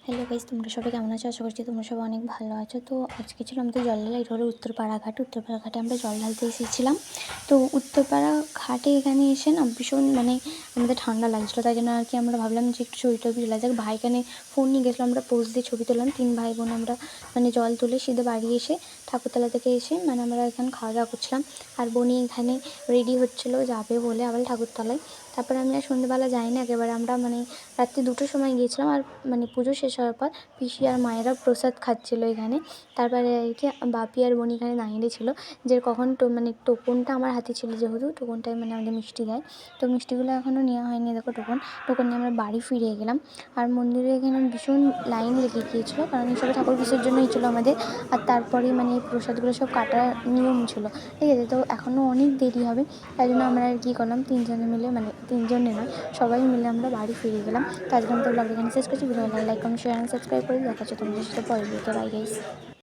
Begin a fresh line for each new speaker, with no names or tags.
Hello guys, তোমরা সবাই কেমন আছো? আশা করছি তোমরা সবাই অনেক ভালো আছো। তো আজকে ছিল আমাদের জল ঢালা। এটা হলো উত্তরপাড়া ঘাট। উত্তরপাড়া ঘাটে আমরা জল ঢালতে এসেছিলাম। তো উত্তরপাড়া ঘাটে এখানে এসে না ভীষণ আমাদের ঠান্ডা লাগছিলো, তাই জন্য আর কি আমরা ভাবলাম যে একটু ছবি টবি তোলা যাক। ভাই এখানে ফোন নিয়ে গেছিলো, আমরা পোজ দিয়ে ছবি তুললাম। 3 ভাই বোন আমরা জল তুলে সিধে বাড়ি এসে ঠাকুরতলা থেকে এসে আমরা এখানে খাওয়া দাওয়া করছিলাম। আর বোনই এখানে রেডি হচ্ছিলো যাবে বলে আবার ঠাকুরতলায়। তারপরে আমি আর সন্ধ্যেবেলা যাই না, একেবারে আমরা রাত্রি 2টোর সময় গিয়েছিলাম। আর পুজো শেষ হওয়ার পর পিসি আর মায়েরা প্রসাদ খাচ্ছিলো এখানে। তারপরে কি বাপি আর বোন এখানে দাঁড়িয়ে ছিল যে কখন টোকনটা আমার হাতে ছিল, যেহেতু টোকনটায় আমাদের মিষ্টি দেয়। তো মিষ্টিগুলো এখনও নেওয়া হয়নি। দেখো টোকন নিয়ে আমরা বাড়ি ফিরে গেলাম। আর মন্দিরে এখানে ভীষণ লাইন লেগে গিয়েছিলো, কারণ এইসব ঠাকুর বিসর্জন হয়েছিলো আমাদের। আর তারপরে এই প্রসাদগুলো সব কাটার নিয়ম ছিল, ঠিক আছে। তো এখনও অনেক দেরি হবে, তাই জন্য আমরা আর কী করলাম, 3 জনে মিলে তিনজনে নয়, সবাই মিলে আমরা বাড়ি ফিরে গেলাম। তো আজকে আমি তো ব্লগটা এখানে শেষ করছি। Video like comment share subscribe করে দেখা হচ্ছে তোমাদের সাথে পরের ভিডিওতে। Bye guys.